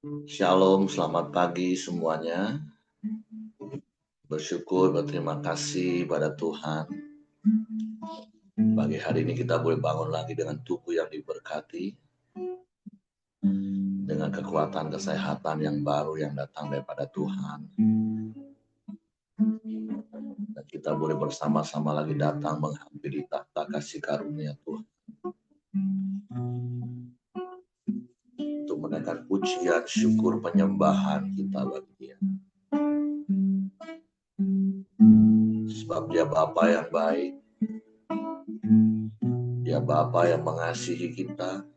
Shalom, selamat pagi semuanya. Bersyukur, berterima kasih pada Tuhan. Pagi hari ini kita boleh bangun lagi dengan tubuh yang diberkati, dengan kekuatan kesehatan yang baru yang datang daripada Tuhan. Dan kita boleh bersama-sama lagi datang menghampiri tahta kasih karunia Tuhan. Untuk menaikkan pujian, syukur, penyembahan kita bagi Dia. Sebab Dia Bapa yang baik, Dia Bapa yang mengasihi kita.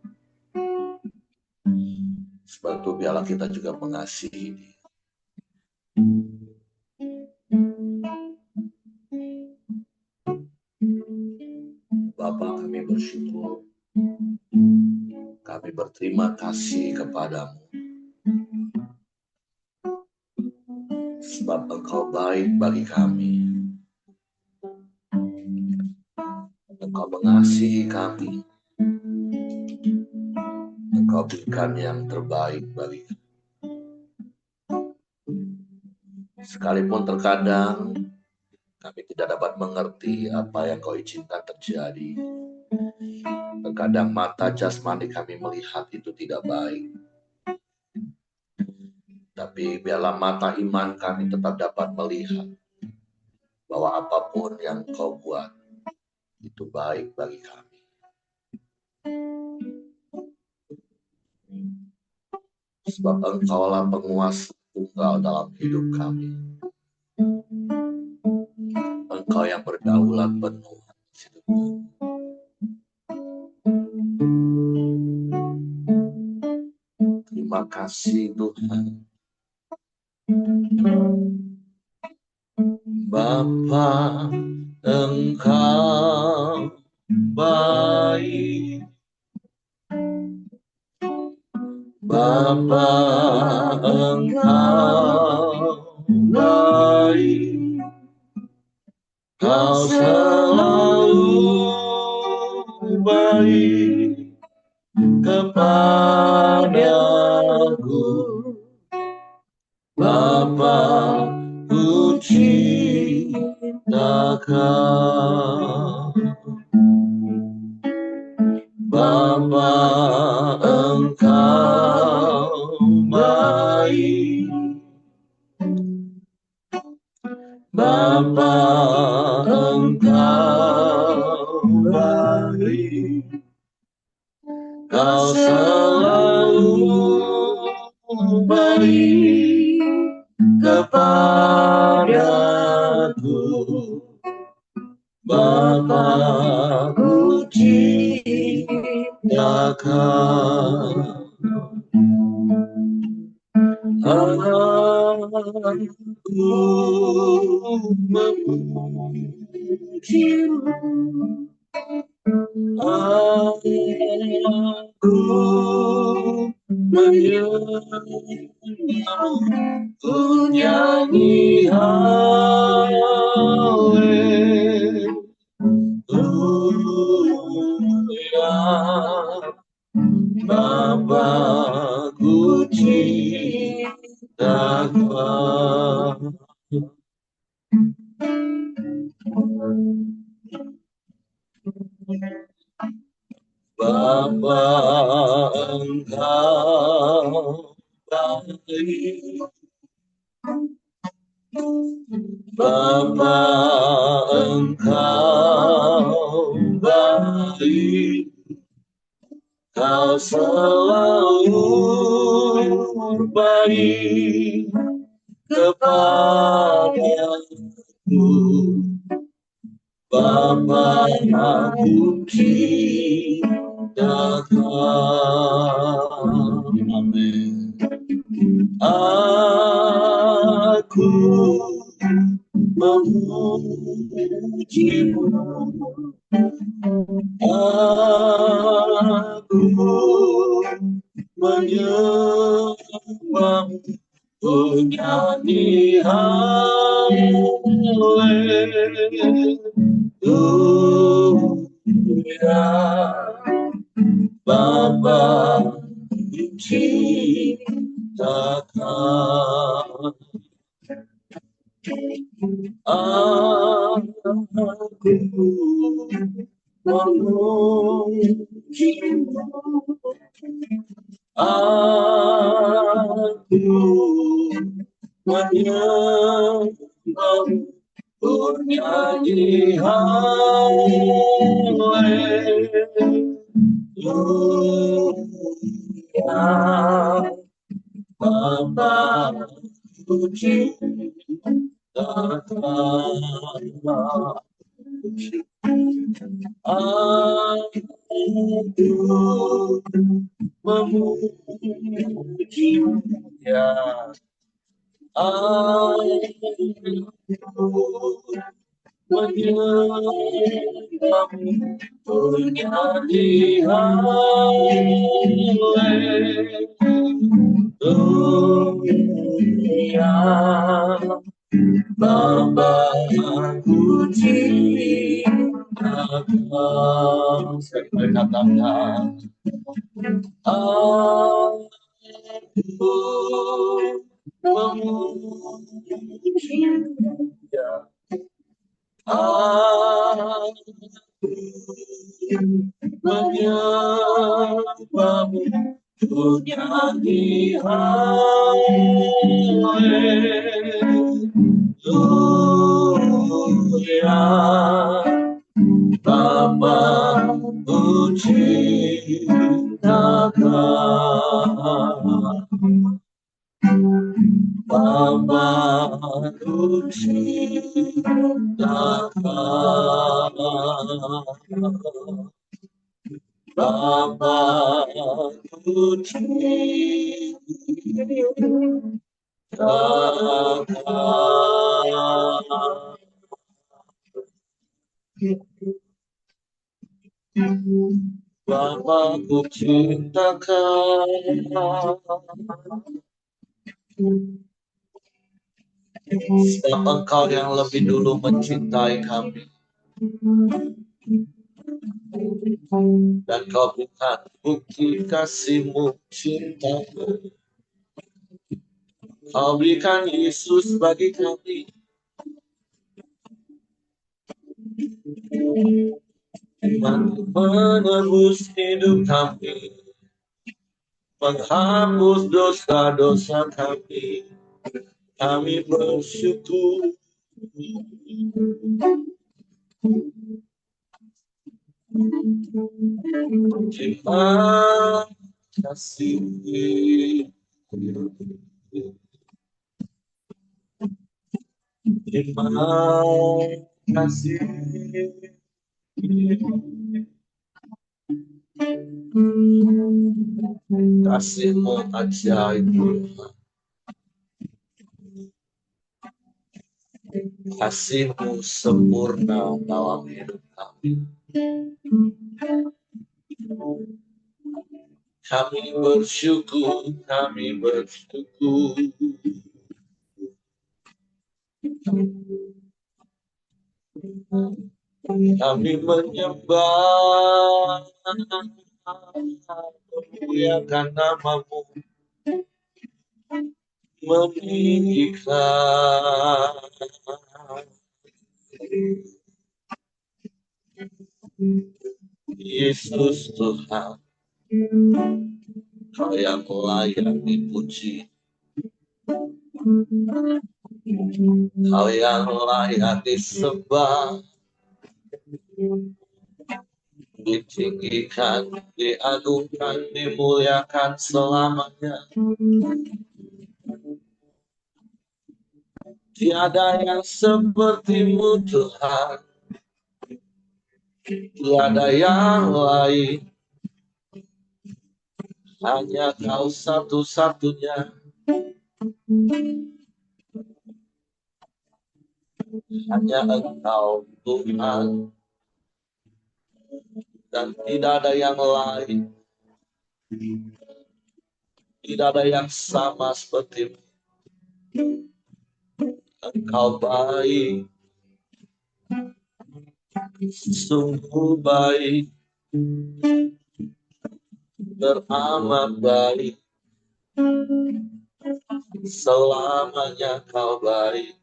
Sebab itu biarlah kita juga mengasihi Dia. Bapa, kami bersyukur, kami berterima kasih kepadamu. Sebab Engkau baik bagi kami. Engkau mengasihi kami. Engkau berikan yang terbaik bagi kami. Sekalipun terkadang kami tidak dapat mengerti apa yang Kau izinkan terjadi. Terkadang mata jasmani kami melihat itu tidak baik. Tapi biarlah mata iman kami tetap dapat melihat bahwa apapun yang Kau buat itu baik bagi kami. Sebab Engkaulah penguasa tunggal dalam hidup kami. Engkau yang berdaulat penuh atas hidup kami. Terima kasih Tuhan. Bapa, Engkau baik. Bapa, Engkau baik. Kau selalu baik kepadaku. Bapa, ku cinta Kau. Bapa, Engkau baik. Bapa, Engkau baik. Kau selalu baik kepadaku. Bapa, ku cinta Kau. Aku memujimu. Aku menyanyimu, ku nyanyi haleluya. Bapa, ku cinta Kau. Bapa, Engkau baik. Bapa, Engkau baik. Kau selalu baik kepadaku. Bapa, aku cinta Kau. Amin. Aku memujimu. Aku menyembahmu, ku nyanyi haleluya. Bapa, ku cinta Takkan aku menyembah bernyanyi haleluya. Bapa puji datanglah, aku memujinya, aku menyembah bernyanyi haleluya. Bapa puji datang, saya katakan aku memujinya, aku menyembahmu, bernyanyi haleluya. Bapa puji datang, Bapa puji datang, Bapa puji datang. Bapa ku cintakan, sebab Engkau yang lebih dulu mencintai kami, dan Kau bukan bukti kasih-Mu, cinta-Mu. Kau berikan Yesus bagi kami, menebus hidup kami, menghapus dosa-dosa kami. Kami bersyukur. Terima kasih. Terima kasih. Kasih-Mu ajaib, kasih-Mu sempurna dalam hidup kami. Kami bersyukur, kami bersyukur. Kami menyembah, memuliakan nama-Mu, meninggikan Yesus Tuhan. Kau yang layak dipuji, Kau yang layak disembah, ditinggikan, diagungkan, dimuliakan selamanya. Tiada yang seperti-Mu Tuhan, tiada yang lain, hanya Kau satu-satunya. Hanya Engkau Tuhan, dan tidak ada yang lain, tidak ada yang sama seperti-Mu. Engkau baik, sungguh baik, teramat baik. selamanya Kau baik.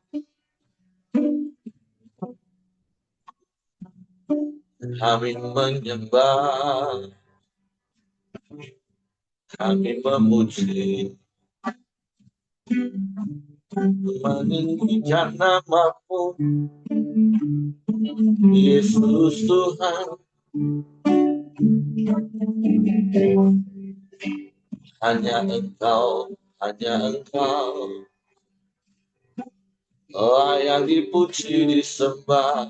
Kami menyembah, kami memuji, meninggikan nama-Mu, Yesus Tuhan. Hanya Engkau layak dipuji, disembah,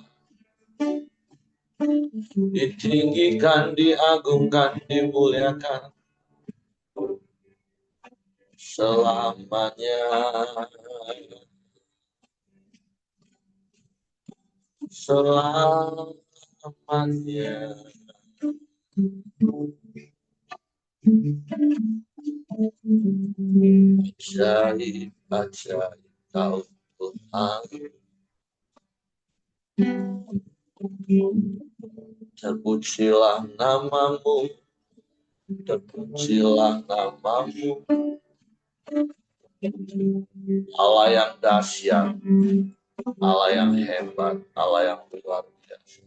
ditinggikan, diagungkan, dimuliakan selamanya. Selamanya. Ajaib, ajaib Kau Tuhan. Terpujilah nama-Mu, terpujilah nama-Mu, Allah yang dahsyat, Allah yang hebat, Allah yang luar biasa.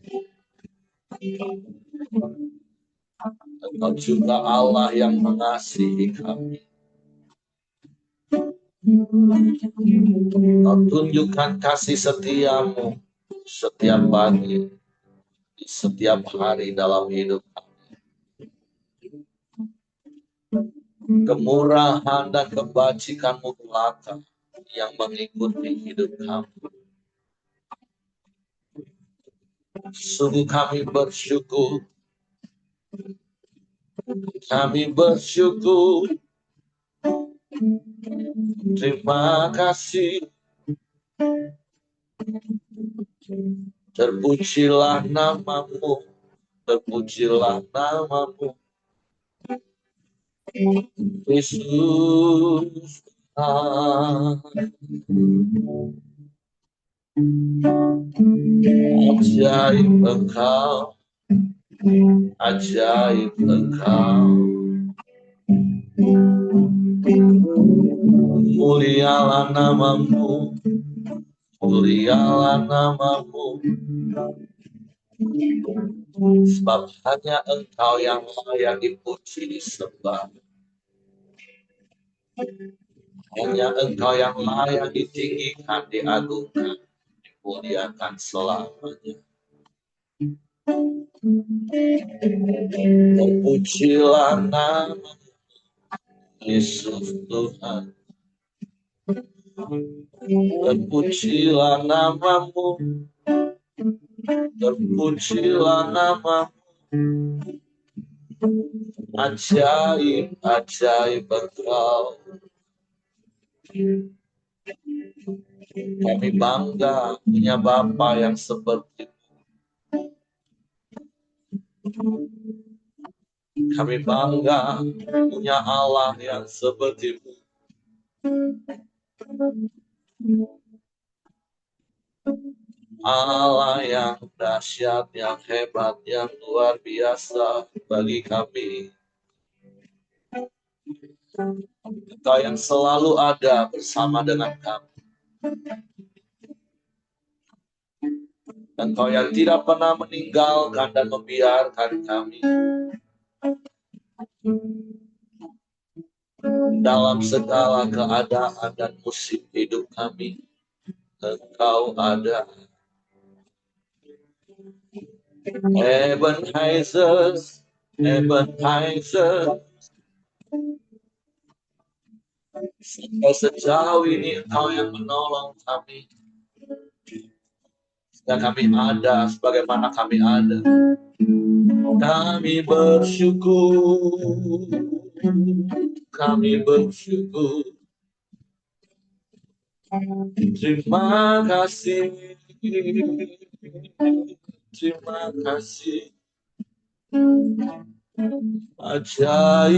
Engkau juga Allah yang mengasihi kami. Kau tunjukkan kasih setia-Mu setiap pagi, di setiap hari dalam hidup kami. Kemurahan dan kebajikan-Mu belaka yang mengikuti hidup kami. Sungguh kami bersyukur. Kami bersyukur. Terima kasih. Terpujilah nama-Mu. Terpujilah nama-Mu. Yesus. Ajaib Engkau. Ajaib Engkau. Mulialah nama-Mu. Mulialah nama-Mu. Sebab hanya Engkau yang layak dipuji, disembah. Hanya Engkau yang layak ditinggikan, diagungkan, dimuliakan selamanya. Terpujilah nama Yesus Tuhan. Terpujilah nama-Mu. Terpujilah nama-Mu. Ajaib, ajaib Engkau. Kami bangga punya Bapa yang seperti Kami bangga punya Allah yang seperti-Mu. Allah yang dahsyat, yang hebat, yang luar biasa bagi kami. Engkau yang selalu ada bersama dengan kami. Engkau yang tidak pernah meninggalkan dan membiarkan kami. Dalam segala keadaan dan musim hidup kami, Engkau ada. Ebenezer, Ebenezer. Sampai sejauh ini Engkau yang menolong kami. Sehingga kami ada sebagaimana kami ada. Kami bersyukur. Kami bersyukur. Terima kasih. Terima kasih. Ajaib.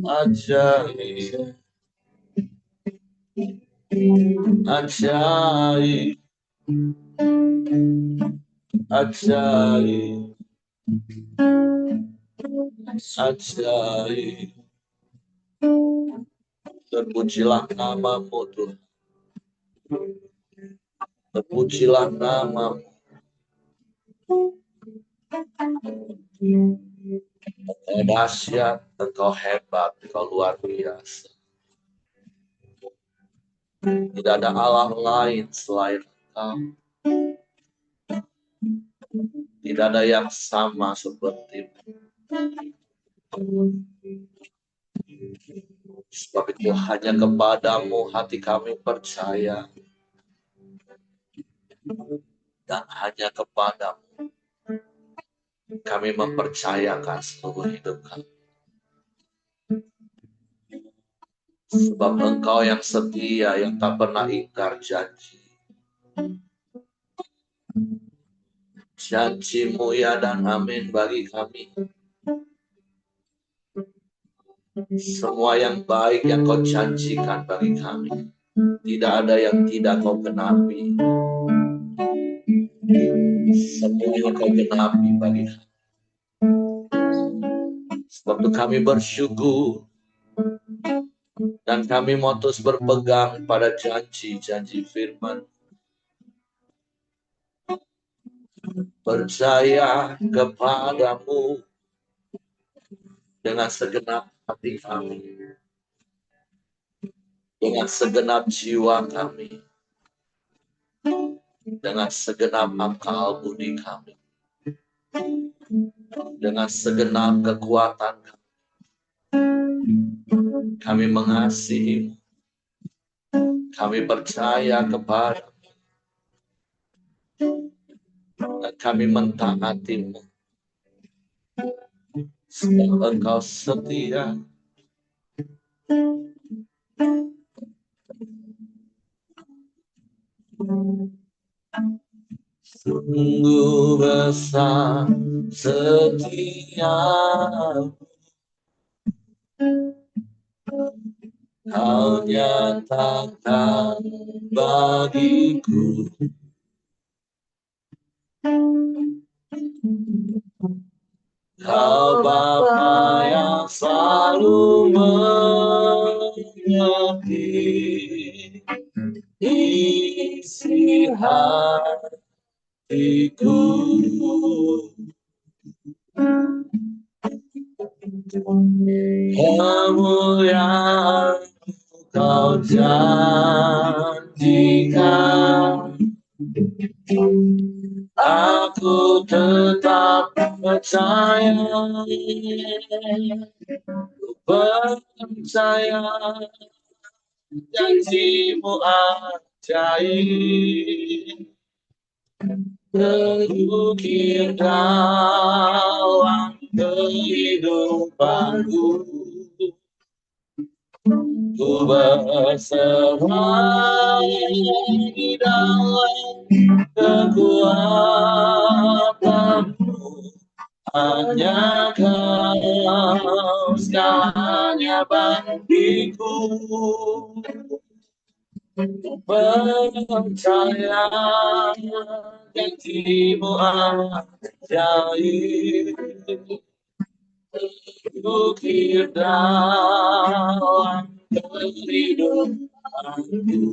Ajaib. Ajaib. Ajaib. Ajaib. Terpujilah namamu Tuhan. Terpujilah namamu. Engkau dahsyat, engkau hebat, engkau luar biasa. Tidak ada Allah lain selain engkau. Tidak ada yang sama seperti. Sebab itu hanya kepadamu hati kami percaya. Dan hanya kepadamu kami mempercayakan seluruh hidup kami. Sebab engkau yang setia, yang tak pernah ingkar janji. Janjimu ya dan amin bagi kami. Semua yang baik yang kau janjikan bagi kami. Tidak ada yang tidak kau genapi. Semua yang kau genapi bagi kami. Sebab itu kami bersyukur. Dan kami mau terus berpegang pada janji-janji firman. Percaya kepadamu dengan segenap hati kami. Dengan segenap jiwa kami. Dengan segenap akal budi kami. Dengan segenap kekuatan kami. Kami mengasihi. Kami percaya kepadamu. Dan kami mentaatimu. Sebab engkau setia. Sungguh besar setiamu. Kau nyatakan bagiku. Kau Bapa yang selalu mengerti isi hatiku. Kemuliaan kau janjikan. Aku tetap percaya. Percaya janjimu ajaib. Terukir dalam kehidupanku. Ku berserah di dalam kekuatanmu. Hanya kau segalanya bagiku. Percaya janjimu ajaib. Ukir dalam kehidupanku.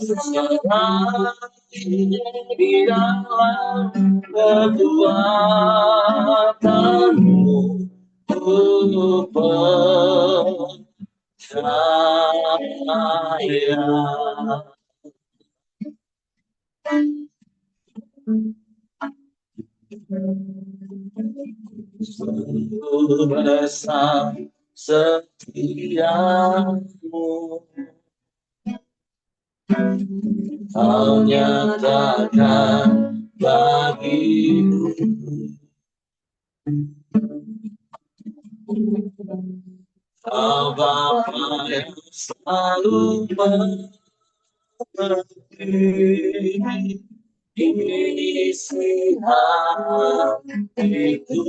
Berserah di dalam kekuatanmu. Ku percaya. Sungguh besar setiamu. Kau nyatakan bagiku. Kau Bapa yang selalu mengerti isi hatiku.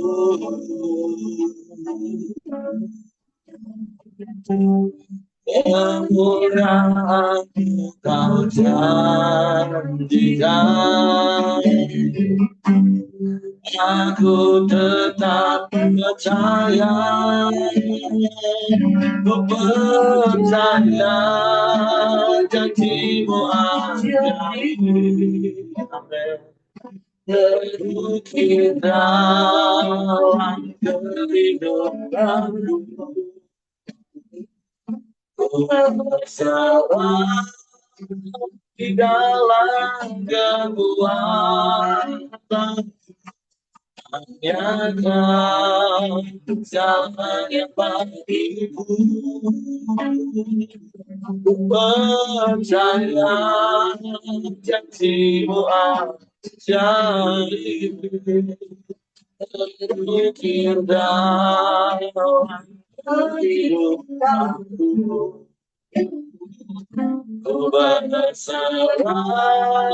Kemuliaan kau janjikan. Aku tetap percaya, ku percaya janjimu ajaib. Amin. Terukir dalam kehidupanku, ku berserah di dalam kekuatan. Hanya Kau jalan yang bagiku. Ku percaya janjimu ajaib. Terukir dalam kehidupanku, ku berserah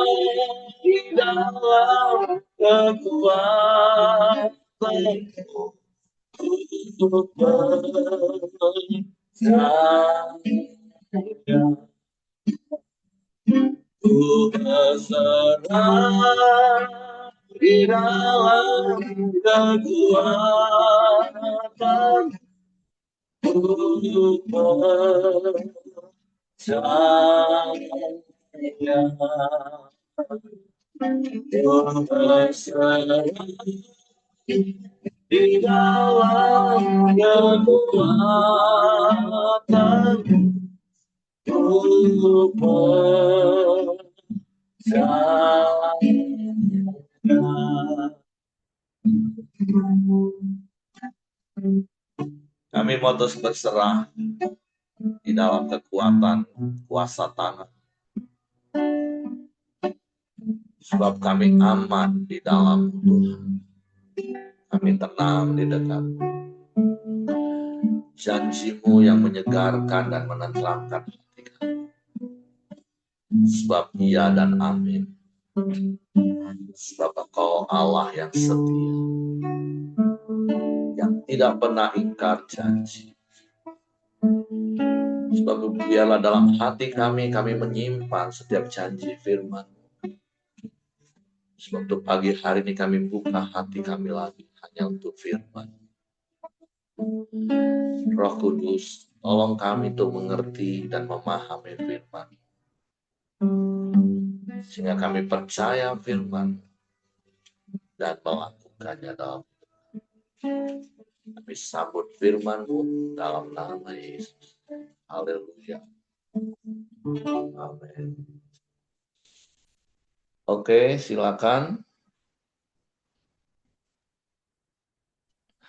di dalam kekuatanmu. Ku percaya, ku berserah di dalam kekuatanmu. Ku percaya, ku berserah di dalam kekuatanmu. Ku percaya. Kami mau terus berserah di dalam kekuatan kuasa tangan, sebab kami aman di dalam Tuhan. Kami tenang di dekat janjimu yang menyegarkan dan menenteramkan hati kami. Sebab iya dan amin. Sebab Engkau Allah yang setia, yang tidak pernah ingkar janji. Sebab biarlah dalam hati kami menyimpan setiap janji firman. Sebab untuk pagi hari ini kami buka hati kami lagi hanya untuk firman. Roh Kudus, tolong kami untuk mengerti dan memahami firman, sehingga kami percaya firman dan melakukannya dalam hidup. Kami sambut firman-Mu dalam nama Yesus. Haleluya. Amin. Oke, silakan.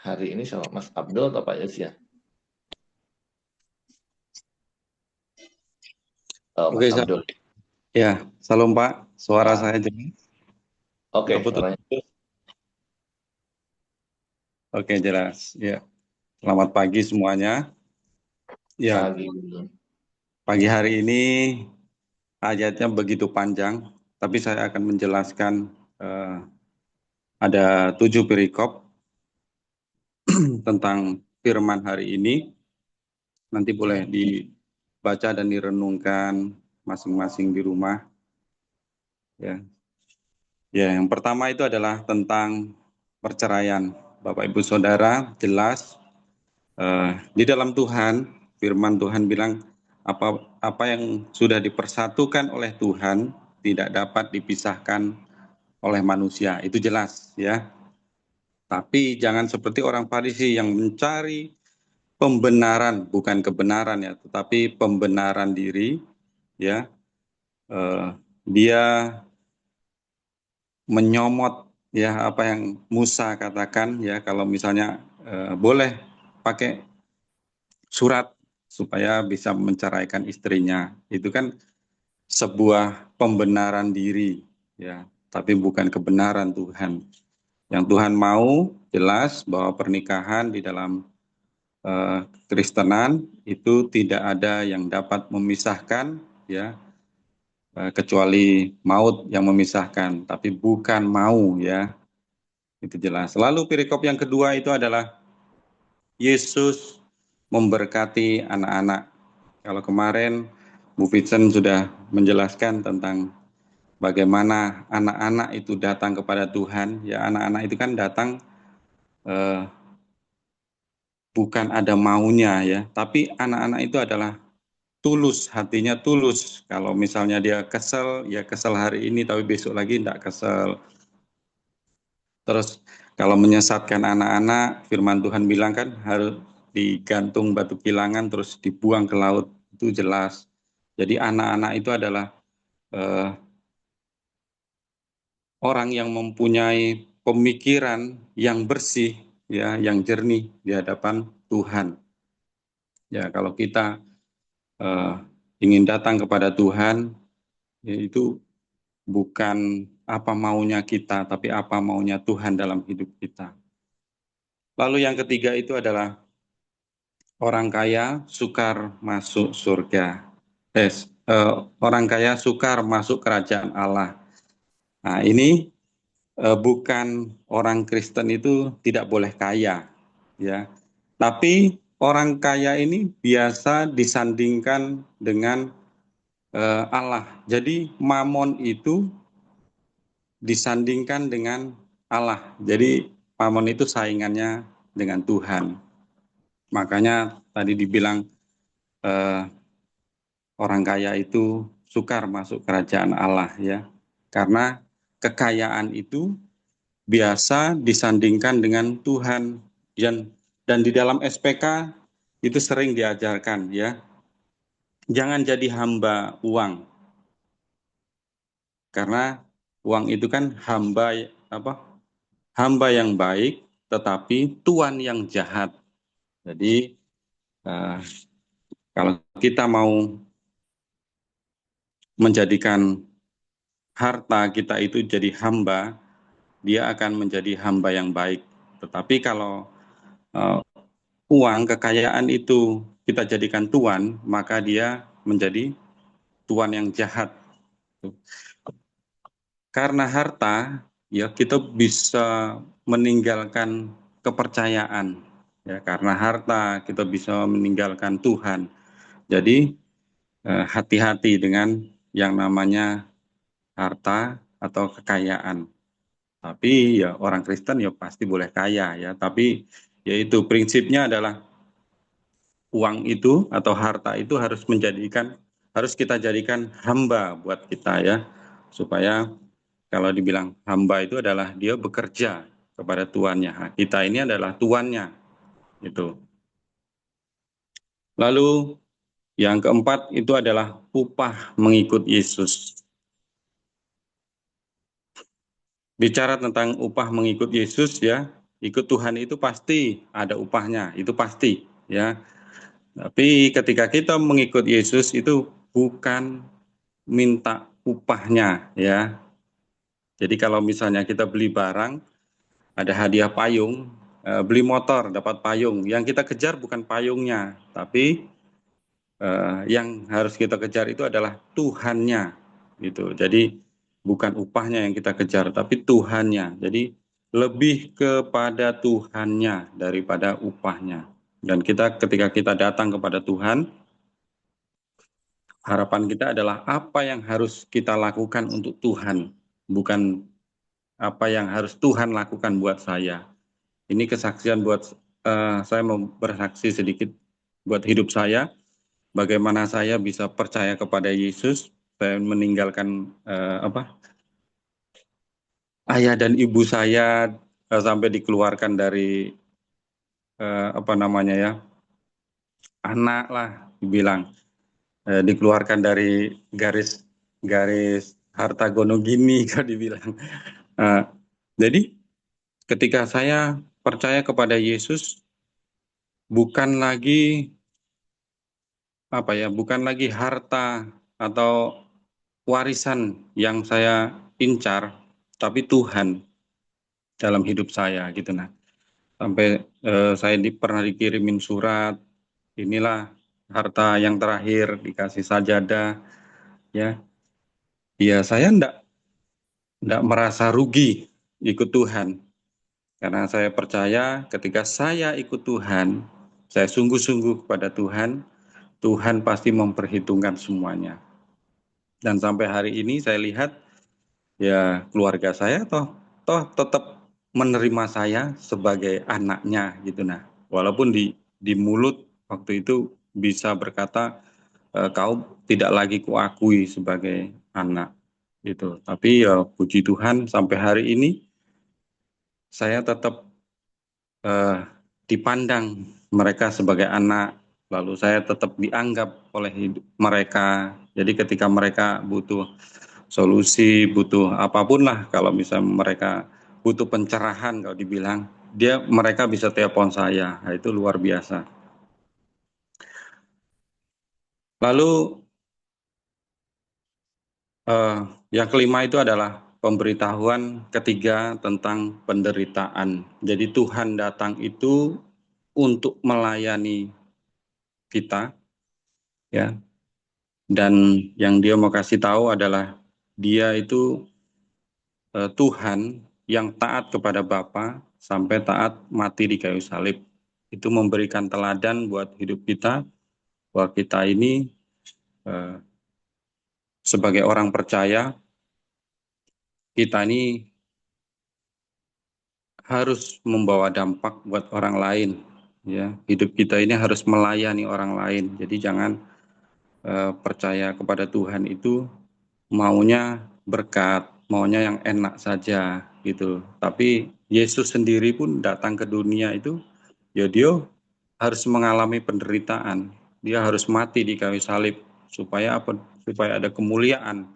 Hari ini sama Mas Abdul atau Pak Yesya? Oke, Mas Abdul. Ya, salam Pak. Suara saya jelas. Oke, suaranya. Oke, jelas. Ya. Selamat pagi semuanya. Ya. Pagi hari ini ayatnya begitu panjang, tapi saya akan menjelaskan ada 7 perikop tentang firman hari ini. Nanti boleh dibaca dan direnungkan masing-masing di rumah. Ya. Ya, yang pertama itu adalah tentang perceraian. Bapak Ibu Saudara, jelas di dalam Tuhan, firman Tuhan bilang apa yang sudah dipersatukan oleh Tuhan tidak dapat dipisahkan oleh manusia. Itu jelas, ya. Tapi jangan seperti orang Farisi yang mencari pembenaran, bukan kebenaran ya, tetapi pembenaran diri, ya. Dia menyomot ya apa yang Musa katakan, ya, kalau misalnya boleh pakai surat supaya bisa menceraikan istrinya. Itu kan sebuah pembenaran diri, ya, tapi bukan kebenaran Tuhan. Yang Tuhan mau jelas bahwa pernikahan di dalam Kristenan itu tidak ada yang dapat memisahkan, ya, kecuali maut yang memisahkan, tapi bukan mau, ya. Itu jelas. Lalu perikop yang kedua itu adalah Yesus memberkati anak-anak. Kalau kemarin Bu Vincent sudah menjelaskan tentang bagaimana anak-anak itu datang kepada Tuhan. Ya, anak-anak itu kan datang bukan ada maunya ya, tapi anak-anak itu adalah tulus, hatinya tulus. Kalau misalnya dia kesel, ya kesel hari ini, tapi besok lagi tidak kesel. Terus kalau menyesatkan anak-anak, firman Tuhan bilang kan harus digantung batu kilangan terus dibuang ke laut, itu jelas. Jadi anak-anak itu adalah eh, orang yang mempunyai pemikiran yang bersih, ya, yang jernih di hadapan Tuhan. Ya, kalau kita eh, ingin datang kepada Tuhan, ya, itu bukan apa maunya kita, tapi apa maunya Tuhan dalam hidup kita. Lalu yang ketiga itu adalah orang kaya sukar masuk surga. Orang kaya sukar masuk kerajaan Allah. Nah, ini bukan orang Kristen itu tidak boleh kaya, ya. Tapi orang kaya ini biasa disandingkan dengan Allah. Jadi mamon itu disandingkan dengan Allah. Jadi mamon itu saingannya dengan Tuhan. Makanya tadi dibilang eh, orang kaya itu sukar masuk kerajaan Allah ya. Karena kekayaan itu biasa disandingkan dengan Tuhan. Dan di dalam SPK itu sering diajarkan ya. Jangan jadi hamba uang. Karena uang itu kan hamba yang baik tetapi tuan yang jahat. Jadi eh, kalau kita mau menjadikan harta kita itu jadi hamba, dia akan menjadi hamba yang baik. Tetapi kalau uh, uang, kekayaan itu kita jadikan tuan, maka dia menjadi tuan yang jahat. Karena harta, ya kita bisa meninggalkan kepercayaan. Ya, karena harta kita bisa meninggalkan Tuhan. Jadi hati-hati dengan yang namanya harta atau kekayaan. Tapi ya orang Kristen ya pasti boleh kaya ya. Tapi yaitu prinsipnya adalah uang itu atau harta itu harus kita jadikan hamba buat kita ya. Supaya kalau dibilang hamba itu adalah dia bekerja kepada tuannya. Nah, kita ini adalah tuannya itu. Lalu yang keempat itu adalah upah mengikut Yesus. Bicara tentang upah mengikut Yesus ya, ikut Tuhan itu pasti ada upahnya, itu pasti ya. Tapi ketika kita mengikut Yesus itu bukan minta upahnya ya. Jadi kalau misalnya kita beli barang, ada hadiah payung, beli motor dapat payung, yang kita kejar bukan payungnya, tapi yang harus kita kejar itu adalah Tuhannya gitu. Jadi bukan upahnya yang kita kejar tapi Tuhannya. Jadi lebih kepada Tuhannya daripada upahnya. Dan kita ketika kita datang kepada Tuhan, harapan kita adalah apa yang harus kita lakukan untuk Tuhan, bukan apa yang harus Tuhan lakukan buat saya. Ini kesaksian buat saya mau bersaksi sedikit buat hidup saya. Bagaimana saya bisa percaya kepada Yesus, saya meninggalkan ayah dan ibu saya sampai dikeluarkan dari apa namanya ya anak lah dibilang dikeluarkan dari garis garis harta gono gini kalau dibilang. Eh, jadi ketika saya percaya kepada Yesus bukan lagi bukan lagi harta atau warisan yang saya incar, tapi Tuhan dalam hidup saya gitu nah. Sampai saya pernah dikirimin surat, inilah harta yang terakhir dikasih sajadah, ya. Ya saya enggak merasa rugi ikut Tuhan, karena saya percaya ketika saya ikut Tuhan, saya sungguh-sungguh kepada Tuhan, Tuhan pasti memperhitungkan semuanya. Dan sampai hari ini saya lihat ya keluarga saya toh tetap menerima saya sebagai anaknya gitu. Nah, walaupun di mulut waktu itu bisa berkata, kau tidak lagi kuakui sebagai anak gitu. Tapi ya puji Tuhan sampai hari ini saya tetap eh, dipandang mereka sebagai anak, lalu saya tetap dianggap oleh mereka. Jadi ketika mereka butuh solusi, butuh apapun lah, kalau misalnya mereka butuh pencerahan, kalau dibilang, mereka bisa telepon saya. Nah, itu luar biasa. Lalu eh, yang kelima itu adalah pemberitahuan ketiga tentang penderitaan. Jadi Tuhan datang itu untuk melayani kita, ya. Dan yang dia mau kasih tahu adalah dia itu Tuhan yang taat kepada Bapa sampai taat mati di kayu salib. Itu memberikan teladan buat hidup kita, bahwa kita ini eh, sebagai orang percaya, kita ini harus membawa dampak buat orang lain. Ya, hidup kita ini harus melayani orang lain. Jadi jangan percaya kepada Tuhan itu maunya berkat, maunya yang enak saja gitu. Tapi Yesus sendiri pun datang ke dunia itu, ya dia harus mengalami penderitaan. Dia harus mati di kayu salib supaya apa? Supaya ada kemuliaan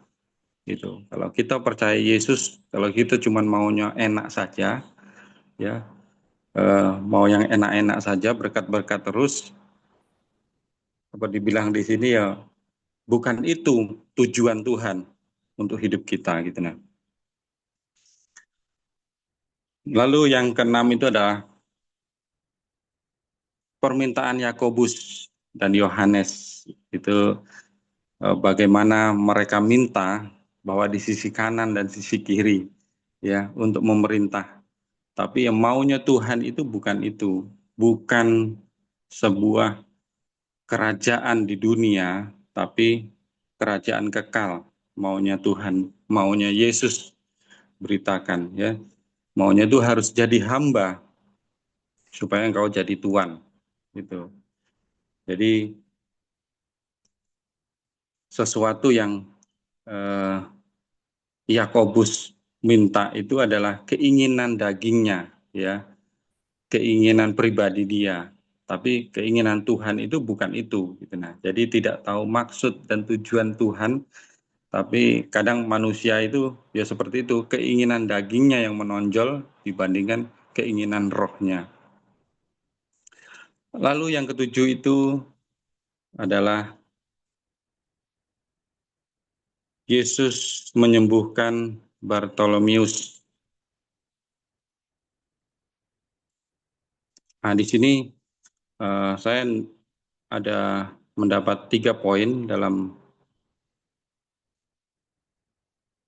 gitu. Kalau kita percaya Yesus, kalau kita cuma maunya enak saja, ya mau yang enak-enak saja, berkat-berkat terus, apa dibilang di sini ya bukan itu tujuan Tuhan untuk hidup kita gitu nah. Lalu yang keenam itu adalah permintaan Yakobus dan Yohanes. Itu bagaimana mereka minta bahwa di sisi kanan dan sisi kiri ya untuk memerintah. Tapi yang maunya Tuhan itu bukan itu, bukan sebuah kerajaan di dunia, tapi kerajaan kekal. Maunya Tuhan, maunya Yesus beritakan ya. Maunya itu harus jadi hamba supaya engkau jadi tuan gitu. Jadi sesuatu yang eh, Yakobus minta itu adalah keinginan dagingnya, ya, keinginan pribadi dia. Tapi keinginan Tuhan itu bukan itu, gitu nah. Jadi tidak tahu maksud dan tujuan Tuhan, tapi kadang manusia itu ya seperti itu, keinginan dagingnya yang menonjol dibandingkan keinginan rohnya. Lalu yang ketujuh itu adalah Yesus menyembuhkan Bartolomeus. Nah, di sini saya ada mendapat 3 poin dalam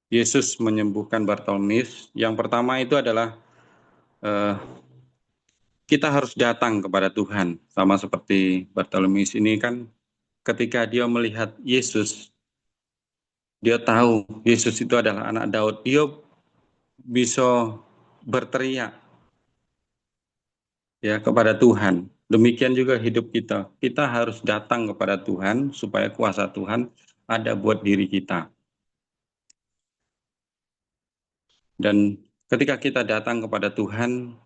Yesus menyembuhkan Bartolomeus. Yang pertama itu adalah eh, kita harus datang kepada Tuhan. Sama seperti Bartolomeus ini kan ketika dia melihat Yesus, dia tahu Yesus itu adalah anak Daud. Dia bisa berteriak ya kepada Tuhan. Demikian juga hidup kita. Kita harus datang kepada Tuhan supaya kuasa Tuhan ada buat diri kita. Dan ketika kita datang kepada Tuhan,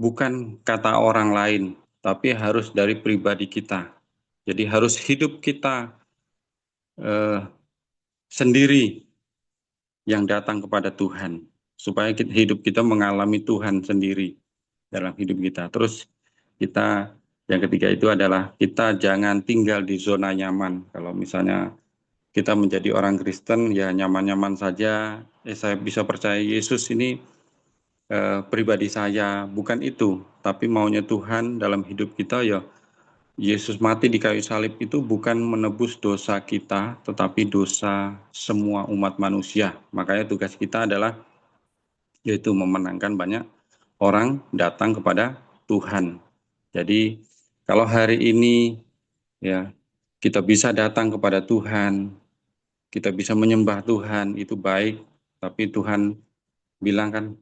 bukan kata orang lain, tapi harus dari pribadi kita. Jadi harus hidup kita eh, sendiri yang datang kepada Tuhan, supaya hidup kita mengalami Tuhan sendiri dalam hidup kita. Terus kita yang ketiga itu adalah kita jangan tinggal di zona nyaman. Kalau misalnya kita menjadi orang Kristen, ya nyaman-nyaman saja. Saya bisa percaya Yesus ini pribadi saya, bukan itu. Tapi maunya Tuhan dalam hidup kita ya Yesus mati di kayu salib itu bukan menebus dosa kita, tetapi dosa semua umat manusia. Makanya tugas kita adalah yaitu memenangkan banyak orang datang kepada Tuhan. Jadi kalau hari ini ya kita bisa datang kepada Tuhan, kita bisa menyembah Tuhan, itu baik. Tapi Tuhan bilang kan,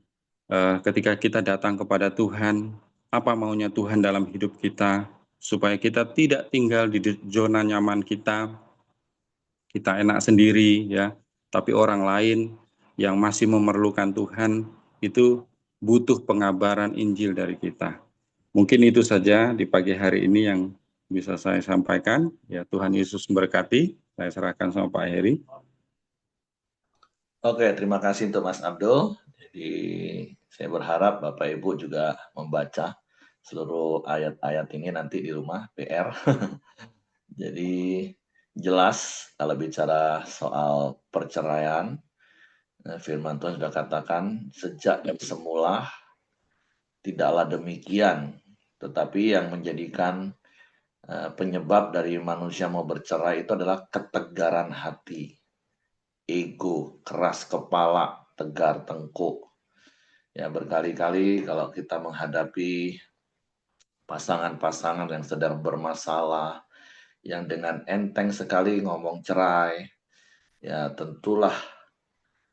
ketika kita datang kepada Tuhan, apa maunya Tuhan dalam hidup kita, supaya kita tidak tinggal di zona nyaman kita enak sendiri ya, tapi orang lain yang masih memerlukan Tuhan itu butuh pengabaran Injil dari kita. Mungkin itu saja di pagi hari ini yang bisa saya sampaikan. Ya, Tuhan Yesus memberkati. Saya serahkan sama Pak Heri. Oke, terima kasih untuk Mas Abdul. Jadi saya berharap Bapak Ibu juga membaca seluruh ayat-ayat ini nanti di rumah PR. Jadi jelas kalau bicara soal perceraian, firman Tuhan sudah katakan sejak semula tidaklah demikian, tetapi yang menjadikan penyebab dari manusia mau bercerai itu adalah ketegaran hati, ego, keras kepala, tegar tengkuk. Ya, berkali-kali kalau kita menghadapi pasangan-pasangan yang sedang bermasalah, yang dengan enteng sekali ngomong cerai, ya tentulah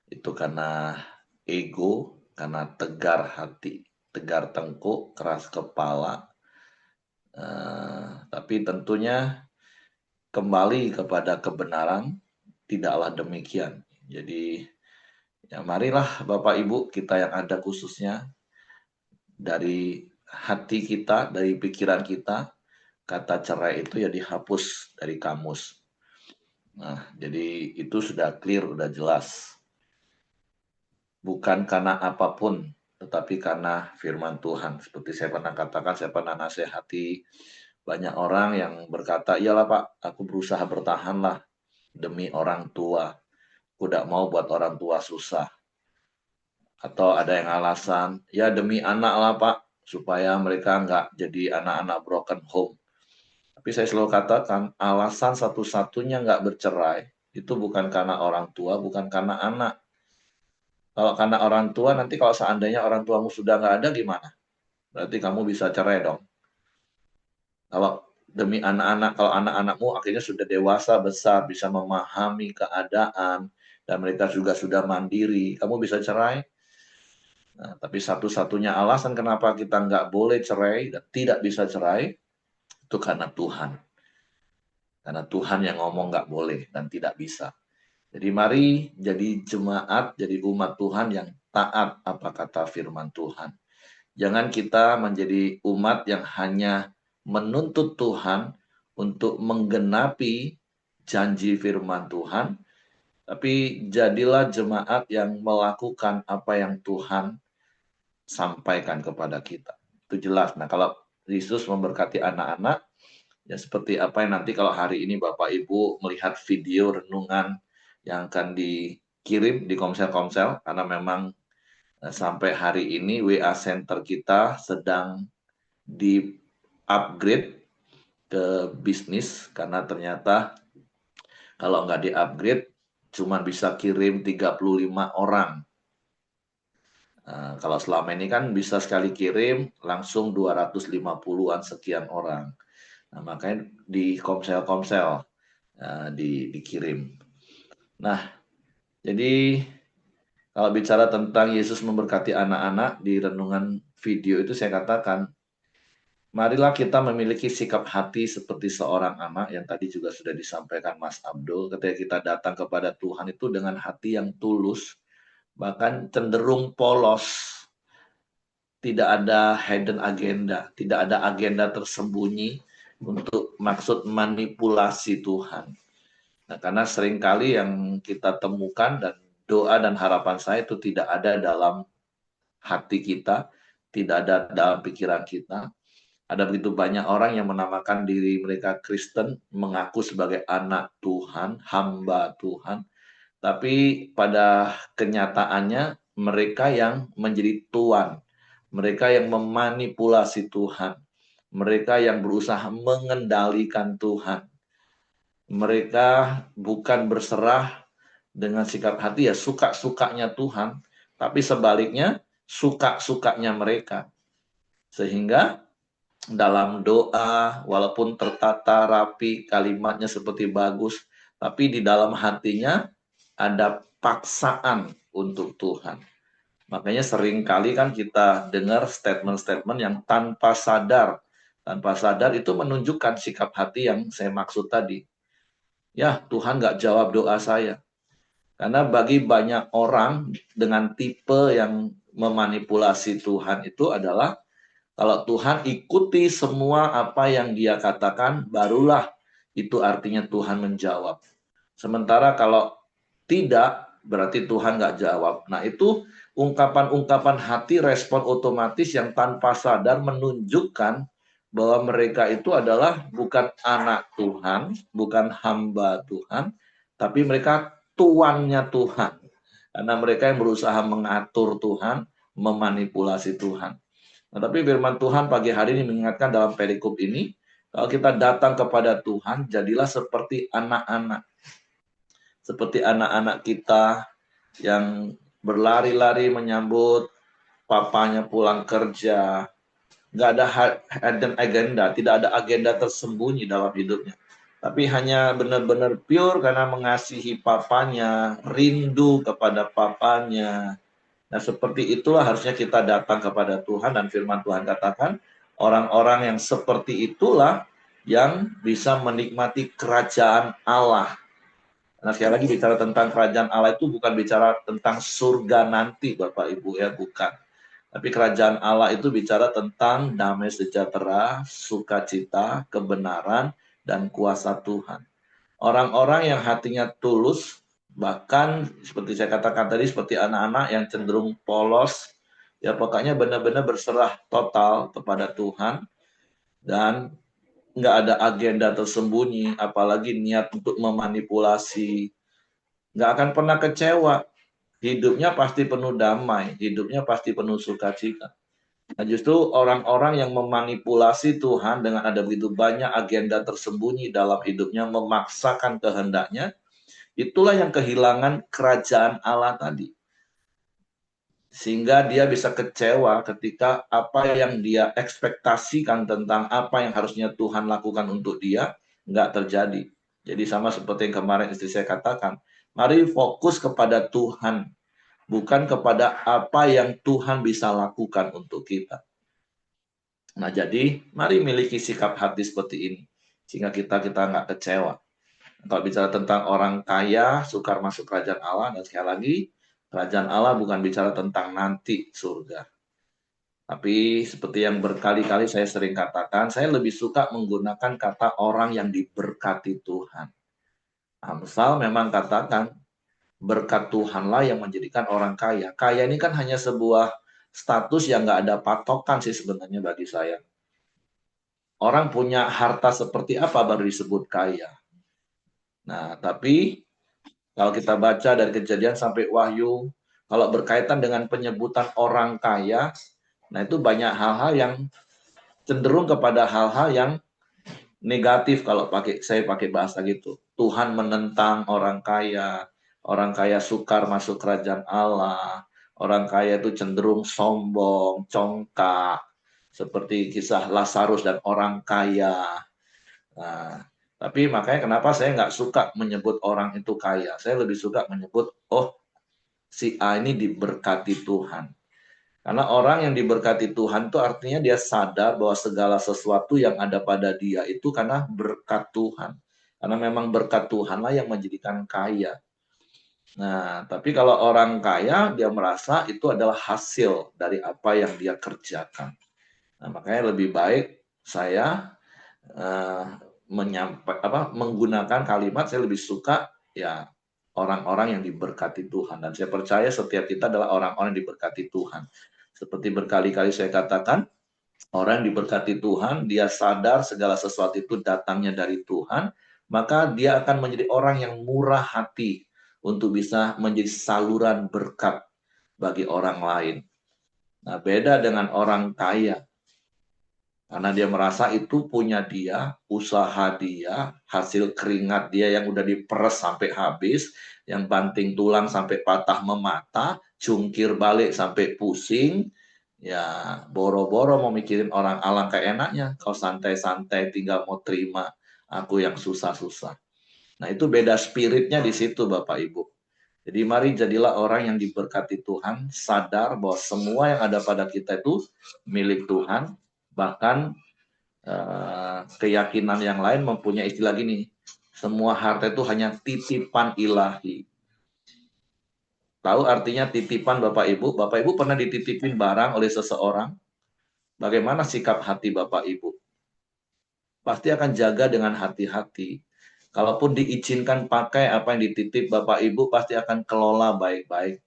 itu karena ego, karena tegar hati, tegar tengkuk, keras kepala. Tapi tentunya kembali kepada kebenaran, tidaklah demikian. Jadi ya marilah Bapak Ibu kita yang ada khususnya dari hati kita, dari pikiran kita, kata cerai itu ya dihapus dari kamus. Nah, jadi itu sudah clear, sudah jelas. Bukan karena apapun, tetapi karena firman Tuhan. Seperti saya pernah katakan, saya pernah nasihati banyak orang yang berkata, iyalah Pak, aku berusaha bertahanlah demi orang tua. Aku tidak mau buat orang tua susah. Atau ada yang alasan, ya demi anak lah Pak, supaya mereka nggak jadi anak-anak broken home. Tapi saya selalu katakan, alasan satu-satunya nggak bercerai, itu bukan karena orang tua, bukan karena anak. Kalau karena orang tua, nanti kalau seandainya orang tuamu sudah nggak ada, gimana? Berarti kamu bisa cerai dong. Kalau demi anak-anak, kalau anak-anakmu akhirnya sudah dewasa, besar, bisa memahami keadaan, dan mereka juga sudah mandiri, kamu bisa cerai. Nah, tapi satu-satunya alasan kenapa kita nggak boleh cerai dan tidak bisa cerai, itu karena Tuhan. Karena Tuhan yang ngomong nggak boleh dan tidak bisa. Jadi mari jadi jemaat, jadi umat Tuhan yang taat apa kata firman Tuhan. Jangan kita menjadi umat yang hanya menuntut Tuhan untuk menggenapi janji firman Tuhan, tapi jadilah jemaat yang melakukan apa yang Tuhan sampaikan kepada kita. Itu jelas. Nah, kalau Yesus memberkati anak-anak, ya seperti apa yang nanti kalau hari ini Bapak Ibu melihat video renungan yang akan dikirim di komsel-komsel, karena memang sampai hari ini WA Center kita sedang di-upgrade ke bisnis, karena ternyata kalau nggak di-upgrade cuma bisa kirim 35 orang. Kalau selama ini kan bisa sekali kirim langsung 250-an sekian orang. Nah, makanya di komsel-komsel dikirim. Nah, jadi kalau bicara tentang Yesus memberkati anak-anak di renungan video itu saya katakan, marilah kita memiliki sikap hati seperti seorang anak yang tadi juga sudah disampaikan Mas Abdul. Ketika kita datang kepada Tuhan itu dengan hati yang tulus, bahkan cenderung polos. Tidak ada hidden agenda, tidak ada agenda tersembunyi untuk maksud manipulasi Tuhan. Nah, karena seringkali yang kita temukan dan doa dan harapan saya itu tidak ada dalam hati kita, tidak ada dalam pikiran kita. Ada begitu banyak orang yang menamakan diri mereka Kristen, mengaku sebagai anak Tuhan, hamba Tuhan. Tapi pada kenyataannya mereka yang menjadi tuan, mereka yang memanipulasi Tuhan, mereka yang berusaha mengendalikan Tuhan. Mereka bukan berserah dengan sikap hati ya suka-sukanya Tuhan, tapi sebaliknya suka-sukanya mereka. Sehingga dalam doa, walaupun tertata rapi, kalimatnya seperti bagus, tapi di dalam hatinya ada paksaan untuk Tuhan. Makanya sering kali kan kita dengar statement-statement yang tanpa sadar. Tanpa sadar itu menunjukkan sikap hati yang saya maksud tadi. Ya, Tuhan nggak jawab doa saya. Karena bagi banyak orang dengan tipe yang memanipulasi Tuhan itu adalah kalau Tuhan ikuti semua apa yang dia katakan, barulah itu artinya Tuhan menjawab. Sementara kalau tidak, berarti Tuhan nggak jawab. Nah, itu ungkapan-ungkapan hati, respon otomatis yang tanpa sadar menunjukkan bahwa mereka itu adalah bukan anak Tuhan, bukan hamba Tuhan, tapi mereka tuannya Tuhan. Karena mereka yang berusaha mengatur Tuhan, memanipulasi Tuhan. Nah, tapi firman Tuhan pagi hari ini mengingatkan dalam perikop ini, kalau kita datang kepada Tuhan, jadilah seperti anak-anak. Seperti anak-anak kita yang berlari-lari menyambut papanya pulang kerja. Nggak ada hidden agenda, tidak ada agenda tersembunyi dalam hidupnya. Tapi hanya benar-benar pure karena mengasihi papanya, rindu kepada papanya. Nah, seperti itulah harusnya kita datang kepada Tuhan, dan firman Tuhan katakan, orang-orang yang seperti itulah yang bisa menikmati kerajaan Allah. Nah, sekali lagi bicara tentang kerajaan Allah itu bukan bicara tentang surga nanti, Bapak Ibu ya, bukan. Tapi kerajaan Allah itu bicara tentang damai sejahtera, sukacita, kebenaran, dan kuasa Tuhan. Orang-orang yang hatinya tulus, bahkan seperti saya katakan tadi, seperti anak-anak yang cenderung polos, ya pokoknya benar-benar berserah total kepada Tuhan, dan nggak ada agenda tersembunyi, apalagi niat untuk memanipulasi, nggak akan pernah kecewa. Hidupnya pasti penuh damai, hidupnya pasti penuh sukacita. Nah, justru orang-orang yang memanipulasi Tuhan dengan ada begitu banyak agenda tersembunyi dalam hidupnya, memaksakan kehendaknya, itulah yang kehilangan kerajaan Allah tadi. Sehingga dia bisa kecewa ketika apa yang dia ekspektasikan tentang apa yang harusnya Tuhan lakukan untuk dia, nggak terjadi. Jadi sama seperti yang kemarin istri saya katakan, mari fokus kepada Tuhan, bukan kepada apa yang Tuhan bisa lakukan untuk kita. Nah, jadi mari miliki sikap hati seperti ini, sehingga kita nggak kecewa. Kalau bicara tentang orang kaya, sukar masuk kerajaan Allah, dan sekali lagi, kerajaan Allah bukan bicara tentang nanti surga. Tapi seperti yang berkali-kali saya sering katakan, saya lebih suka menggunakan kata orang yang diberkati Tuhan. Amsal memang katakan, berkat Tuhanlah yang menjadikan orang kaya. Kaya ini kan hanya sebuah status yang nggak ada patokan sih sebenarnya bagi saya. Orang punya harta seperti apa baru disebut kaya. Nah, tapi kalau kita baca dari Kejadian sampai Wahyu, kalau berkaitan dengan penyebutan orang kaya, nah itu banyak hal-hal yang cenderung kepada hal-hal yang negatif kalau saya pakai bahasa gitu. Tuhan menentang orang kaya sukar masuk kerajaan Allah, orang kaya itu cenderung sombong, congkak, seperti kisah Lazarus dan orang kaya. Nah, tapi makanya kenapa saya nggak suka menyebut orang itu kaya. Saya lebih suka menyebut, oh si A ini diberkati Tuhan. Karena orang yang diberkati Tuhan itu artinya dia sadar bahwa segala sesuatu yang ada pada dia itu karena berkat Tuhan. Karena memang berkat Tuhanlah yang menjadikan kaya. Nah, tapi kalau orang kaya, dia merasa itu adalah hasil dari apa yang dia kerjakan. Nah, makanya lebih baik saya menggunakan kalimat, saya lebih suka ya orang-orang yang diberkati Tuhan. Dan saya percaya setiap kita adalah orang-orang yang diberkati Tuhan. Seperti berkali-kali saya katakan, orang yang diberkati Tuhan, dia sadar segala sesuatu itu datangnya dari Tuhan, maka dia akan menjadi orang yang murah hati untuk bisa menjadi saluran berkat bagi orang lain. Nah, beda dengan orang kaya. Karena dia merasa itu punya dia, usaha dia, hasil keringat dia yang udah diperes sampai habis, yang banting tulang sampai patah memata, jungkir balik sampai pusing, ya boro-boro mau mikirin orang, alangkah enaknya kau santai-santai tinggal mau terima aku yang susah-susah. Nah, itu beda spiritnya di situ Bapak Ibu. Jadi mari jadilah orang yang diberkati Tuhan, sadar bahwa semua yang ada pada kita itu milik Tuhan, bahkan keyakinan yang lain mempunyai istilah gini, semua harta itu hanya titipan ilahi. Tahu artinya titipan Bapak Ibu? Bapak Ibu pernah dititipin barang oleh seseorang? Bagaimana sikap hati Bapak Ibu? Pasti akan jaga dengan hati-hati. Kalaupun diizinkan pakai apa yang dititip Bapak Ibu, pasti akan kelola baik-baik.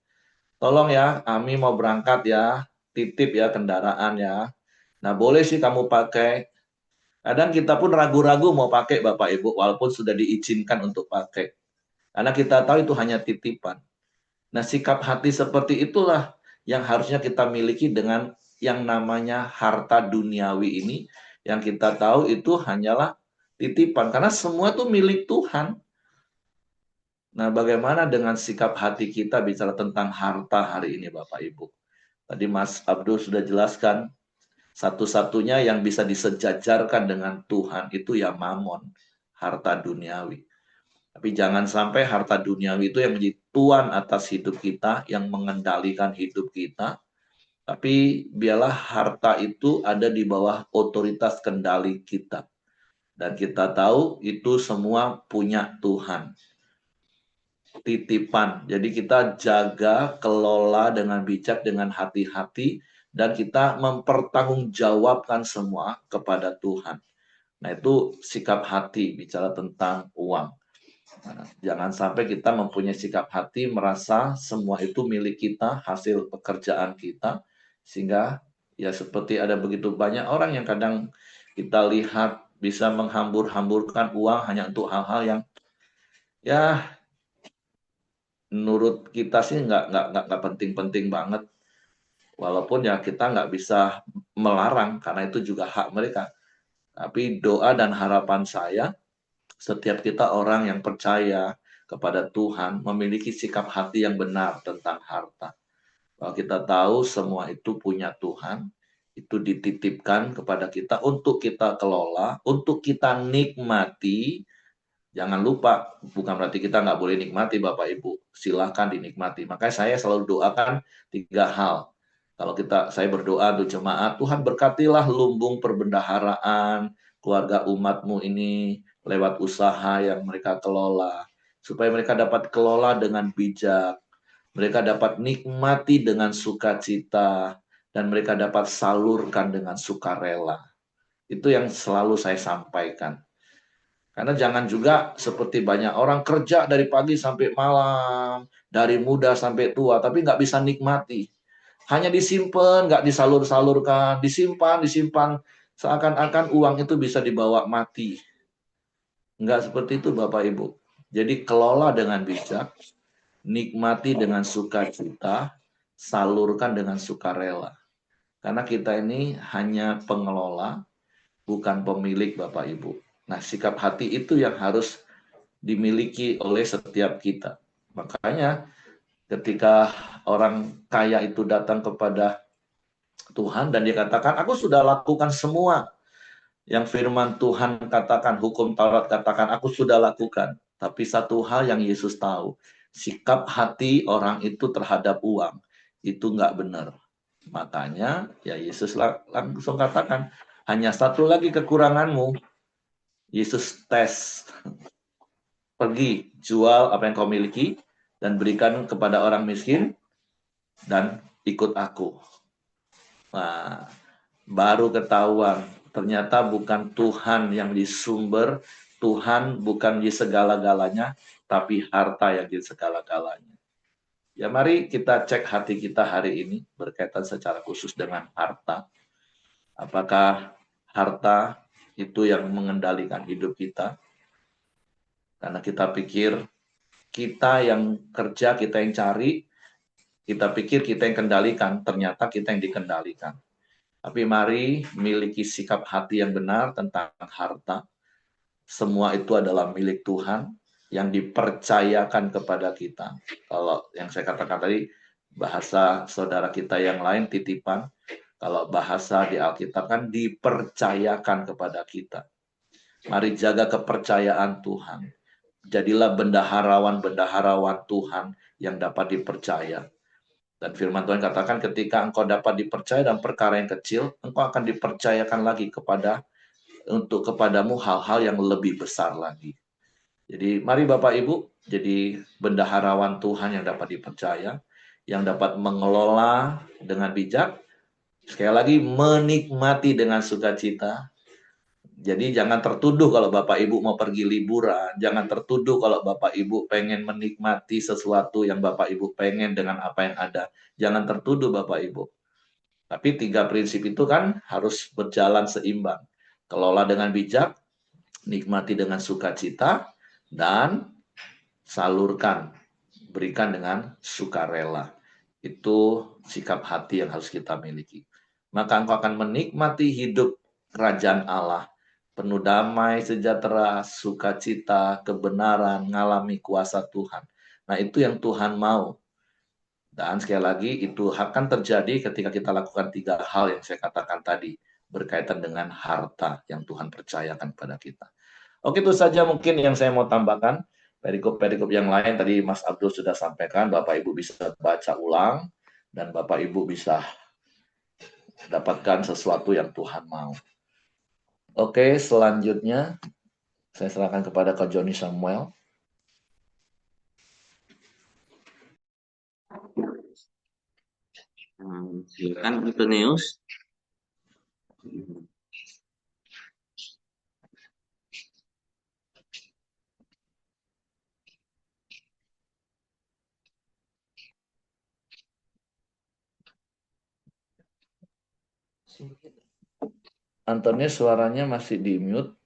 Tolong ya, Ami mau berangkat ya, titip ya kendaraan ya. Nah, boleh sih kamu pakai. Kadang kita pun ragu-ragu mau pakai Bapak Ibu, walaupun sudah diizinkan untuk pakai. Karena kita tahu itu hanya titipan. Nah, sikap hati seperti itulah yang harusnya kita miliki dengan yang namanya harta duniawi ini, yang kita tahu itu hanyalah titipan. Karena semua itu milik Tuhan. Nah, bagaimana dengan sikap hati kita bicara tentang harta hari ini, Bapak Ibu? Tadi Mas Abdul sudah jelaskan, satu-satunya yang bisa disejajarkan dengan Tuhan itu ya mamon, harta duniawi. Tapi jangan sampai harta duniawi itu yang menjadi tuan atas hidup kita, yang mengendalikan hidup kita. Tapi biarlah harta itu ada di bawah otoritas kendali kita. Dan kita tahu itu semua punya Tuhan. Titipan. Jadi kita jaga, kelola dengan bijak, dengan hati-hati, dan kita mempertanggungjawabkan semua kepada Tuhan. Nah, itu sikap hati bicara tentang uang. Nah, jangan sampai kita mempunyai sikap hati merasa semua itu milik kita, hasil pekerjaan kita, sehingga ya seperti ada begitu banyak orang yang kadang kita lihat bisa menghambur-hamburkan uang hanya untuk hal-hal yang ya menurut kita sih nggak penting-penting banget. Walaupun ya kita nggak bisa melarang karena itu juga hak mereka. Tapi doa dan harapan saya, setiap kita orang yang percaya kepada Tuhan memiliki sikap hati yang benar tentang harta. Bahwa kita tahu semua itu punya Tuhan, itu dititipkan kepada kita untuk kita kelola, untuk kita nikmati. Jangan lupa, bukan berarti kita nggak boleh nikmati Bapak Ibu. Silahkan dinikmati. Makanya saya selalu doakan 3 hal. Kalau saya berdoa untuk jemaat, Tuhan berkatilah lumbung perbendaharaan, keluarga umatmu ini, lewat usaha yang mereka kelola. Supaya mereka dapat kelola dengan bijak. Mereka dapat nikmati dengan sukacita. Dan mereka dapat salurkan dengan sukarela. Itu yang selalu saya sampaikan. Karena jangan juga seperti banyak orang kerja dari pagi sampai malam, dari muda sampai tua, tapi nggak bisa nikmati. Hanya disimpan, nggak disalur-salurkan, disimpan, seakan-akan uang itu bisa dibawa mati. Nggak seperti itu Bapak Ibu. Jadi kelola dengan bijak, nikmati dengan sukacita, salurkan dengan sukarela. Karena kita ini hanya pengelola, bukan pemilik Bapak Ibu. Nah, sikap hati itu yang harus dimiliki oleh setiap kita. Makanya ketika orang kaya itu datang kepada Tuhan dan dia katakan, aku sudah lakukan semua yang firman Tuhan katakan, hukum Taurat katakan, aku sudah lakukan. Tapi satu hal yang Yesus tahu, sikap hati orang itu terhadap uang, itu nggak benar. Makanya ya Yesus langsung katakan, hanya satu lagi kekuranganmu. Yesus tes. Pergi, jual apa yang kau miliki, dan berikan kepada orang miskin, dan ikut aku. Nah, baru ketahuan, ternyata bukan Tuhan yang di sumber, Tuhan bukan di segala-galanya, tapi harta yang di segala-galanya. Ya mari kita cek hati kita hari ini, berkaitan secara khusus dengan harta. Apakah harta itu yang mengendalikan hidup kita? Karena kita pikir kita yang kerja, kita yang cari, kita pikir kita yang kendalikan, ternyata kita yang dikendalikan. Tapi mari miliki sikap hati yang benar tentang harta. Semua itu adalah milik Tuhan yang dipercayakan kepada kita. Kalau yang saya katakan tadi, bahasa saudara kita yang lain titipan. Kalau bahasa di Alkitab kan dipercayakan kepada kita. Mari jaga kepercayaan Tuhan. Jadilah bendaharawan-bendaharawan Tuhan yang dapat dipercaya. Dan firman Tuhan katakan ketika engkau dapat dipercaya dalam perkara yang kecil, engkau akan dipercayakan lagi kepadamu hal-hal yang lebih besar lagi. Jadi mari Bapak Ibu jadi bendaharawan Tuhan yang dapat dipercaya, yang dapat mengelola dengan bijak, sekali lagi menikmati dengan sukacita. Jadi jangan tertuduh kalau Bapak Ibu mau pergi liburan, jangan tertuduh kalau Bapak Ibu pengen menikmati sesuatu yang Bapak Ibu pengen dengan apa yang ada. Jangan tertuduh Bapak Ibu. Tapi 3 prinsip itu kan harus berjalan seimbang. Kelola dengan bijak, nikmati dengan sukacita, dan salurkan, berikan dengan sukarela. Itu sikap hati yang harus kita miliki. Maka engkau akan menikmati hidup kerajaan Allah, penuh damai, sejahtera, sukacita, kebenaran, mengalami kuasa Tuhan. Nah, itu yang Tuhan mau. Dan sekali lagi, itu akan terjadi ketika kita lakukan 3 hal yang saya katakan tadi, berkaitan dengan harta yang Tuhan percayakan kepada kita. Oke, itu saja mungkin yang saya mau tambahkan. Perikop-perikop yang lain tadi Mas Abdul sudah sampaikan, Bapak Ibu bisa baca ulang, dan Bapak Ibu bisa dapatkan sesuatu yang Tuhan mau. Oke, selanjutnya saya serahkan kepada Kak Joni Samuel. Silakan Antonius. Antonius suaranya masih di mute.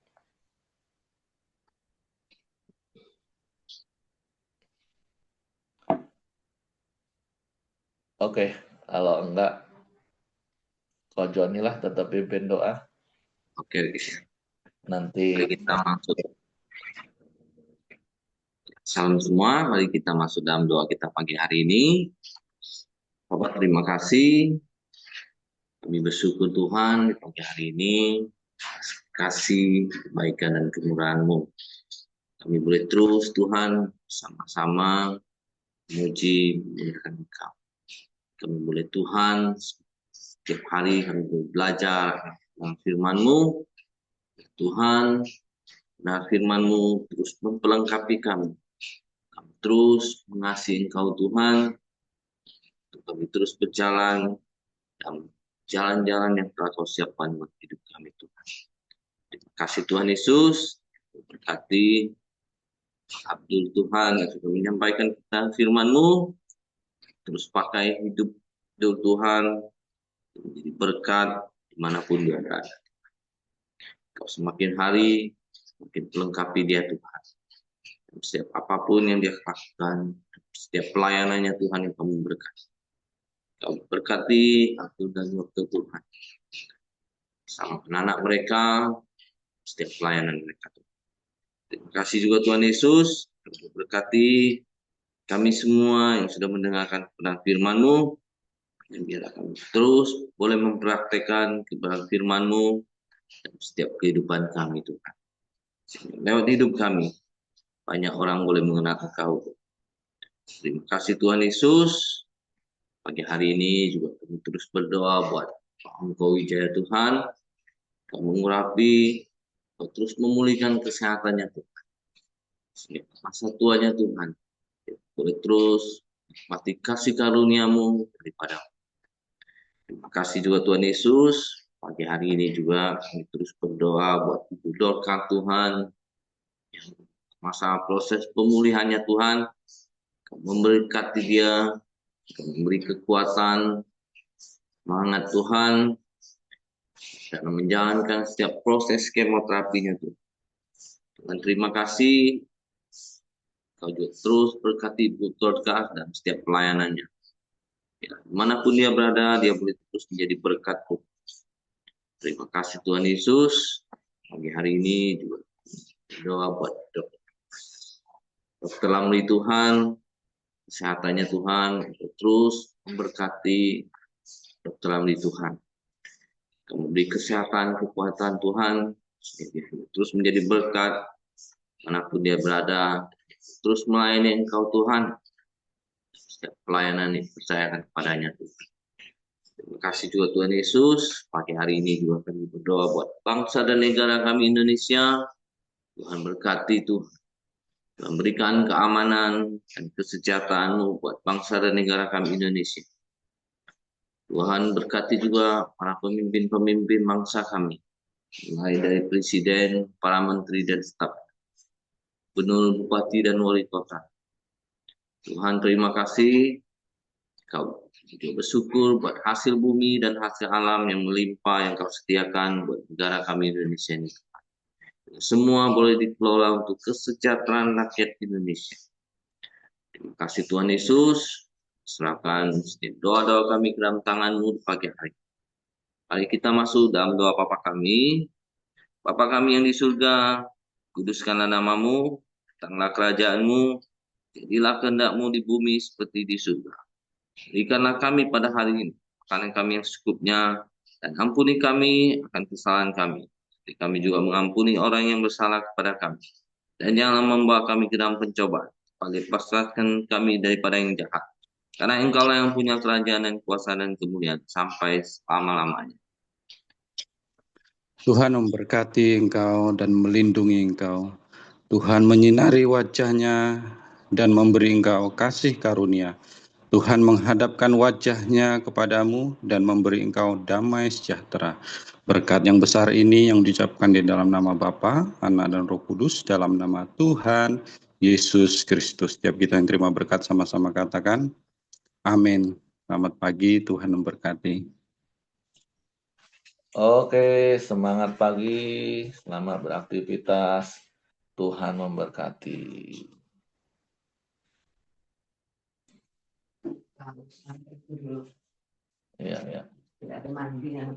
Oke, kalau enggak, Kak Joni lah tetap pimpin doa. Oke, Nanti mari kita masuk. Salam semua, mari kita masuk dalam doa kita pagi hari ini. Bapak, terima kasih. Kami bersyukur Tuhan di pagi hari ini. Kasih, kebaikan dan kemurahan-Mu. Kami boleh terus Tuhan sama-sama memuji, memuliakan Engkau. Kami boleh Tuhan setiap hari kami boleh belajar tentang firman-Mu. Tuhan, nah firman-Mu terus memperlengkapi kami. Kami terus mengasihi Engkau Tuhan. Kami terus berjalan dalam jalan-jalan yang telah Kau siapkan buat hidup kami Tuhan. Terima kasih Tuhan Yesus. Berkati Abdul Tuhan yang sudah menyampaikan tentang firman-Mu. Terus pakai hidup Abdul Tuhan menjadi berkat dimanapun dia berada. Kau semakin hari semakin melengkapi dia Tuhan. Setiap apapun yang dia lakukan, setiap pelayanannya Tuhan yang kamu berkati. Kau berkati Abdul dan waktu Tuhan. Sama anak mereka, setiap pelayanan mereka. Terima kasih juga Tuhan Yesus. Berkati kami semua yang sudah mendengarkan kebenaran firman-Mu. Dan biarlah kami terus boleh mempraktekkan kebenaran firman-Mu dalam setiap kehidupan kami Tuhan. Lewat hidup kami, banyak orang boleh mengenal Engkau. Terima kasih Tuhan Yesus. Pagi hari ini juga kami terus berdoa buat Engkau Wijaya Tuhan. Kau mengurapi, Kau terus memulihkan kesehatannya Tuhan. Sehingga masa tuanya Tuhan boleh terus mati kasih karunia-Mu daripada. Terima kasih juga Tuhan Yesus. Pagi hari ini juga kami terus berdoa buat Ibu Dorka Tuhan. Masa proses pemulihannya Tuhan, Kau memberkati dia, Kau memberi kekuatan, semangat Tuhan, dalam menjalankan setiap proses kemoterapinya Tuhan. Tuhan terima kasih. Kau juga terus berkati Ibu Dorka dan setiap pelayanannya. Ya, dimanapun dia berada, dia boleh terus menjadi berkat. Terima kasih Tuhan Yesus. Pagi hari ini juga doa buat dokter Lamli Tuhan, kesehatannya Tuhan, untuk terus memberkati dokter Lamli Tuhan. Kamu beri kesehatan, kekuatan Tuhan, terus menjadi berkat manapun dia berada, terus melayani Engkau Tuhan. Setiap pelayanan yang percayakan kepadanya Tuhan. Terima kasih juga Tuhan Yesus. Pagi hari ini juga kami berdoa buat bangsa dan negara kami Indonesia. Tuhan berkati Tuhan. Memberikan keamanan dan kesejahteraan buat bangsa dan negara kami Indonesia. Tuhan berkati juga para pemimpin-pemimpin bangsa kami. Mulai dari presiden, para menteri dan staf, gubernur, bupati, dan wali kota. Tuhan terima kasih. Kau juga bersyukur buat hasil bumi dan hasil alam yang melimpah yang kau sediakan buat negara kami Indonesia ini. Semua boleh dikelola untuk kesejahteraan rakyat Indonesia. Terima kasih Tuhan Yesus. Serahkan setiap doa-doa kami ke dalam tangan-Mu di pagi hari. Mari kita masuk dalam doa Bapa kami. Bapa kami yang di surga, kuduskanlah nama-Mu, datanglah kerajaan-Mu, jadilah kehendak-Mu di bumi seperti di surga. Berikanlah kami pada hari ini makanan kami yang secukupnya, dan ampuni kami akan kesalahan kami. Seperti kami juga mengampuni orang yang bersalah kepada kami. Dan janganlah membawa kami ke dalam pencobaan, tapi lepaskan kami daripada yang jahat. Karena Engkaulah yang punya kerajaan dan kuasa dan kemuliaan sampai selama-lamanya. Tuhan memberkati engkau dan melindungi engkau. Tuhan menyinari wajah-Nya dan memberi engkau kasih karunia. Tuhan menghadapkan wajah-Nya kepadamu dan memberi engkau damai sejahtera. Berkat yang besar ini yang diucapkan di dalam nama Bapa, Anak, dan Roh Kudus, dalam nama Tuhan Yesus Kristus. Setiap kita yang terima berkat sama-sama katakan, amin. Selamat pagi, Tuhan memberkati. Oke, semangat pagi, selamat beraktivitas. Tuhan memberkati. Iya, ya. Tidak ada mandinya.